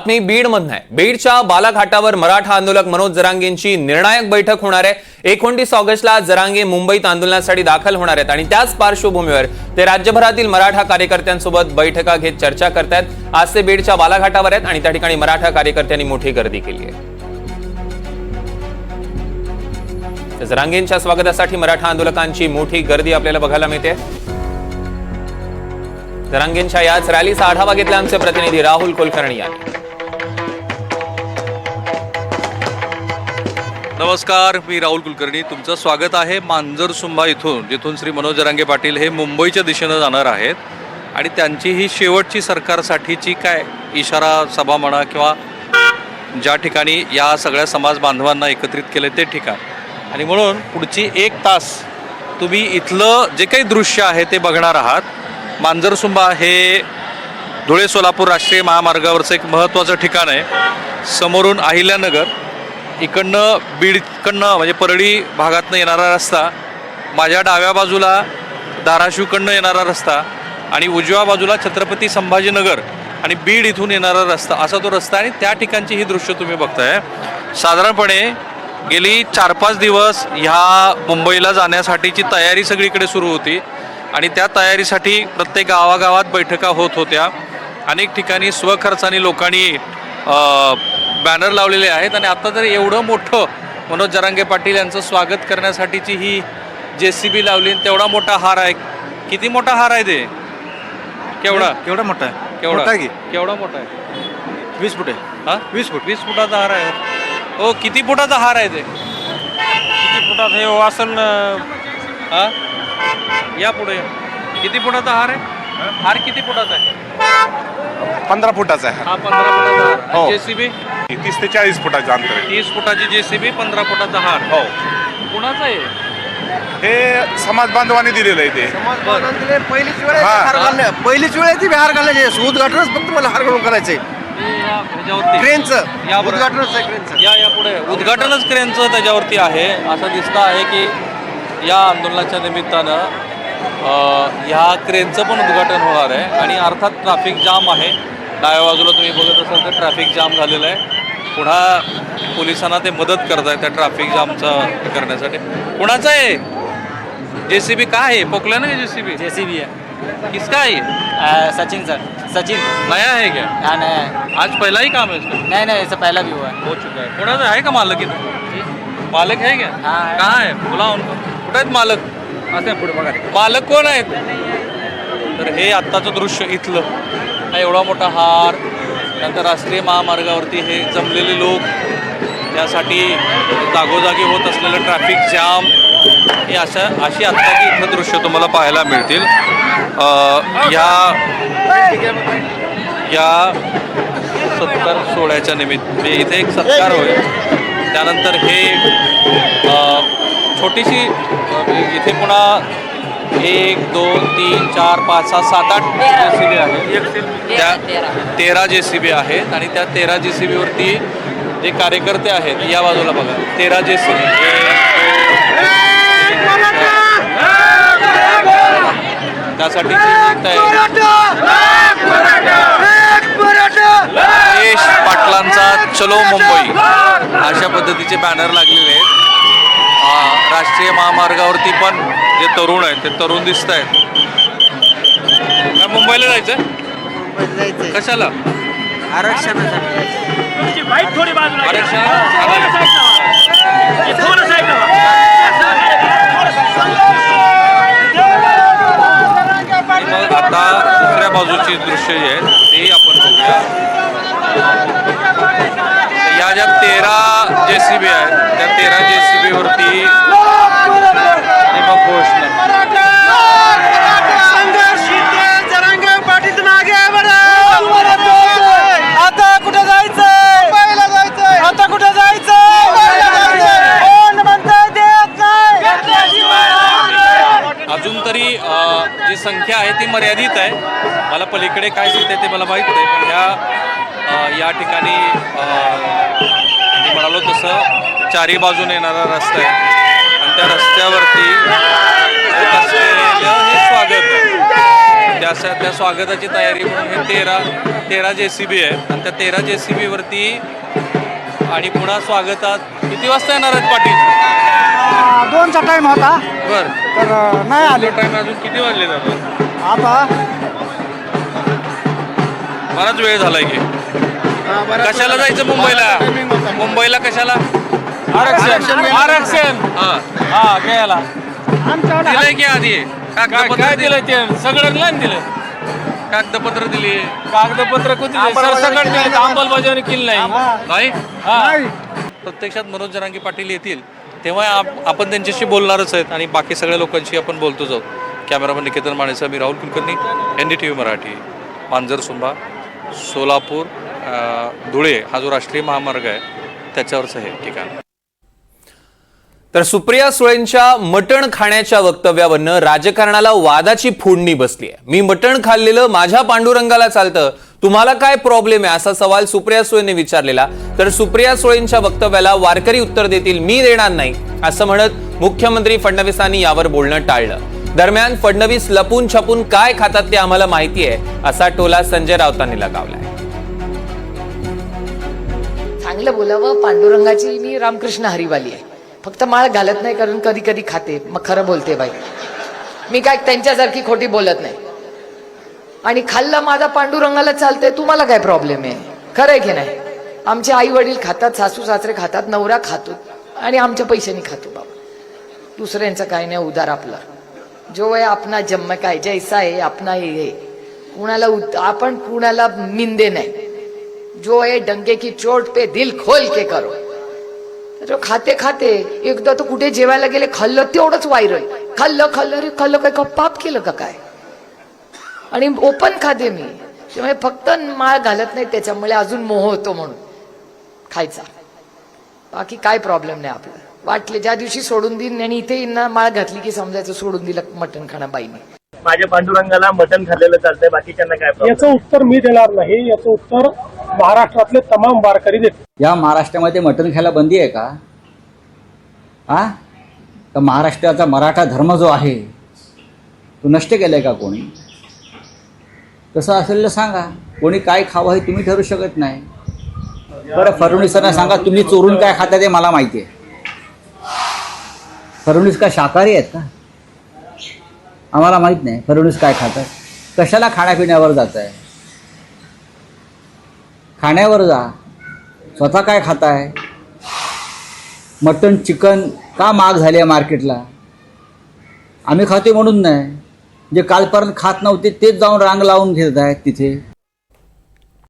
बातमी बीडमधून आहे। बीडच्या बालाघाटावर मराठा आंदोलक मनोज जरांगेंची निर्णायक बैठक होणार आहे। 29 ऑगस्टला जरांगे मुंबईत आंदोलनासाठी दाखल होणार आहेत आणि त्याच पार्श्वभूमीवर ते राज्यभरातील मराठा कार्यकर्त्यांसोबत बैठका घेत चर्चा करतायत। आज ते बीडच्या बालाघाटावर आहेत आणि त्या ठिकाणी मराठा कार्यकर्त्यांनी मोठी गर्दी केली आहे। जरांगेंच्या स्वागतासाठी मराठा आंदोलकांची मोठी गर्दी आपल्याला बघायला मिळते। जरांगेंच्या याच रॅलीचा आढावा घेतला आमचे प्रतिनिधी राहुल कुलकर्णी यांनी। नमस्कार, मी राहुल कुलकर्णी, तुमचं स्वागत आहे मांजरसुंबा इथून, जिथून श्री मनोज जरांगे पाटील हे मुंबईच्या दिशेने जाणार आहेत आणि त्यांची ही शेवटची सरकारसाठीची काय इशारा सभा म्हणा किंवा ज्या ठिकाणी या सगळ्या समाज बांधवांना एकत्रित केले ते ठिकाण, आणि म्हणून पुढची 1 तास तुम्ही इथलं जे काही दृश्य आहे ते बघणार आहात। मांजरसुंबा हे धुळे सोलापूर राष्ट्रीय महामार्गावरचं एक महत्त्वाचं ठिकाण आहे। समोरून अहिल्यानगर, इकडनं बीडकडनं म्हणजे परळी भागातनं येणारा रस्ता, माझ्या डाव्या बाजूला धाराशिवकडनं येणारा रस्ता आणि उजव्या बाजूला छत्रपती संभाजीनगर आणि बीड इथून येणारा रस्ता, असा तो रस्ता आणि त्या ठिकाणची ही दृश्य तुम्ही बघताय। साधारणपणे गेली 4-5 दिवस ह्या मुंबईला जाण्यासाठीची तयारी सगळीकडे सुरू होती आणि त्या तयारीसाठी प्रत्येक गावागावात बैठका होत होत्या। अनेक ठिकाणी स्वखर्चाने लोकांनी बॅनर लावलेले आहेत आणि आता तर एवढं मोठं मनोज जरांगे पाटील यांचं स्वागत करण्यासाठीची ही JCB लावली, तेवढा मोठा हार आहे। किती मोठा हार आहे ते? केवढा मोठा आहे? केवढा मोठा आहे? 20 फूट आहे। हा, 20 फुटाचा हार आहे। हो, किती फुटाचा हार आहे ते? किती फुटात हे असेल? हा, या पुढे। किती फुटाचा हार आहे? हार किती फुटाचा आहे? 15 फुटाचा आहे। हा, 15 फुटाचा हार। हो। JCB 30 ते 40 फुटाचं अंतर आहे। 30 फुटाची JCB, 15 फुटाचा हार। हो, कुणाचं आहे हे समाज बांधवांनी दिलेलं आहे ते। पहिलीच वेळ आहे हार घालणे, पहिलीच वेळ आहे ती हार घालण्याची। उद्घाटनच फक्त मला हार घालून करायचंय। क्रेनचं या उद्घाटनच आहे, क्रेनचं। या पुढे उद्घाटनच क्रेनचं त्याच्यावरती आहे। असं दिसतं आहे की या आंदोलनाच्या निमित्तानं ह्या क्रेनचं पण उद्घाटन होणार आहे आणि अर्थात ट्रॅफिक जाम आहे। डाव्या बाजूला तुम्ही बघत असाल तर ट्रॅफिक जाम झालेलं आहे। पुन्हा पोलिसांना ते मदत करत आहेत त्या ट्रॅफिक जामचं करण्यासाठी। कुणाचं आहे JCB? काय आहे? पोकला ना JCB? JCB है। किसका है? सचिन सर, सचिन। नया है क्या? हाँ, नया है। आज पहला ही काम है इसका? नहीं, इससे पहला भी हुआ है। हो चुका है। कुणाचं आहे का मालक इथं? मालक है क्या? हाँ। कहाँ है? बोला उनको। कुठे आहेत मालक? असं पुढे बघा, मालक कोण आहेत? तर हे आत्ताचं दृश्य इथलं, हा एवढा मोठा हार, नंतर राष्ट्रीय महामार्गावरती हे जमलेले लोक, त्यासाठी जागोजागी होत असलेलं ट्रॅफिक जाम, हे अशी आत्ताची इथलं दृश्य तुम्हाला पाहायला मिळतील। या सत्कार सोहळ्याच्या निमित्त इथे एक सत्कार होईल, त्यानंतर हे छोटीशी इथे पुन्हा 1, 2, 3, 4, 5, 6, 7, 8 JCB आहेत। त्या 13 JCB आहेत आणि त्या 13 JCB वरती जे कार्यकर्ते आहेत, या बाजूला बघा 13 JCB, त्यासाठी महेश पाटलांचा चलो मुंबई अशा पद्धतीचे बॅनर लागलेले आहेत। राष्ट्रीय महामार्गावरती पण जे तरुण आहेत ते तरुण दिसत आहेत। काय मुंबईला जायचं? कशाला? आरक्षणासाठी। मग आता दुसऱ्या बाजूची दृश्य जे आहेत ते आपण बघूया। या ज्या 13 JCB आहेत त्या 13 JCB वरती मग घोषणा। आता कुठे जायचंय? मुंबईला जायचंय। आता कुठे जायचंय? अजून तरी जी संख्या आहे ती मर्यादित आहे। मला पलीकडे काय स्थिती आहे ते मला माहीत नाही, पण या ठिकाणी मी म्हणालो तसं चारी बाजूने येणारा रस्ता आहे आणि त्या रस्त्यावरती हे स्वागत आहे। त्या स्वागताची तयारी म्हणून हे 13 JCB आहेत आणि त्या 13 JCB वरती आणि पुन्हा स्वागतात किती वाजता येणार आहेत पाटील? 2चा टाइम होता बर तर नाही आले. टाइम अजून किती वाजले जातात? आता बराच वेळ झालाय की. कशाला जायचं मुंबईला? मुंबईला कशाला? आरक्षण हा घ्यायला दिलंय की आधी काय दिलं ते सगळं नाही दिलं. कागदपत्र दिली कागदपत्र कुठे सरसकट दिलं, अंमलबजावणी केली नाही. नाही प्रत्यक्षात मनोज जरांगे पाटील येतील तेव्हा आपण त्यांच्याशी बोलणारच आहेत आणि बाकी सगळ्या लोकांशी आपण बोलतोच आहोत. कॅमेरामन निकेतन मानेचा मी राहुल कुलकर्णी, NDTV मराठी, मांजरसुंबा, सोलापूर, धुळे हा जो राष्ट्रीय महामार्ग आहे त्याच्यावरचं हे ठिकाण. तर सुप्रिया सुळेंच्या मटण खाण्याच्या वक्तव्यावरनं राजकारणाला वादाची फोडणी बसली आहे. मी मटण खाल्लेलं माझ्या पांडुरंगाला चालतं, तुम्हाला काय प्रॉब्लेम आहे असा सवाल सुप्रिया सुळेंनी विचारलेला. तर सुप्रिया सुळेंच्या वक्तव्याला वारकरी उत्तर देतील, मी देणार नाही असं म्हणत मुख्यमंत्री फडणवीसांनी यावर बोलणं टाळलं. दरम्यान फडणवीस लपून छपून काय खातात ते आम्हाला माहिती आहे असा टोला संजय राऊतांनी लगावलाय. चांगलं बोलावं, पांडुरंगाची मी रामकृष्ण हरिवाली आहे, फक्त माळ घालत नाही कारण कधी कधी खाते, मग खरं बोलते बाई. मी काय त्यांच्यासारखी खोटी बोलत नाही. आणि खाल्लं माझा पांडुरंगाला चालतंय, तुम्हाला काय प्रॉब्लेम आहे? खरंय की नाही? आमचे आई वडील खातात, सासू सासरे खातात, नवरा खातो आणि आमच्या पैशाने खातो बाबा. दुसऱ्यांचं काय नाही, उदार आपला जो आहे अपना जन्म काय जैसा आहे अपना हे. कुणाला आपण कुणाला निंदे नाही. जो है डंके की चोट पे दिल खोल के करो. जो खाते खाते एकदा तर कुठे जेवायला गेले, खाल्लं तेवढंच व्हायरल, खाल्लं रे खाल्लं, काय का पाप केलं का काय? आणि ओपन खाते मी, त्यामुळे फक्त माळ घालत नाही त्याच्यामुळे अजून मोह होतो म्हणून खायचा. बाकी काय प्रॉब्लेम नाही आपला. वाटले ज्या दिवशी सोडून देईन आणि इथे ना माळ घातली की समजायचं सोडून दिलं मटण खाणं बाईने. माझ्या पांडुरंगाला मटण खाल्लेलं चालतंय, बाकीच्यांना काय प्रॉब्लेम? याचं उत्तर मी देणार नाही, याचं उत्तर महाराष्ट्रातले तमाम वारकरी देतील. या महाराष्ट्रामध्ये मटण खायला बंदी आहे का? तर महाराष्ट्राचा मराठा धर्म जो आहे तो नष्ट केलाय का कोणी? तसं असेल तर सांगा. कोणी काय खावं हे तुम्ही ठरवू शकत नाही. बरं, फडणवीसांना सांगा तुम्ही चोरून काय खाता ते मला माहिती आहे. फडणवीस का शाकाहारी आहेत का? आम्हाला माहीत नाही फडणवीस काय खातात. कशाला खाण्यापिण्यावर जात आहे? खाण्यावर जा. स्वतः काय खाताय? मटण चिकन का महाग झाले आहे मार्केटला? आम्ही खातो म्हणून नाही. जे कालपर्यंत खात नव्हते तेच जाऊन रांग लावून घेत आहेत तिथे.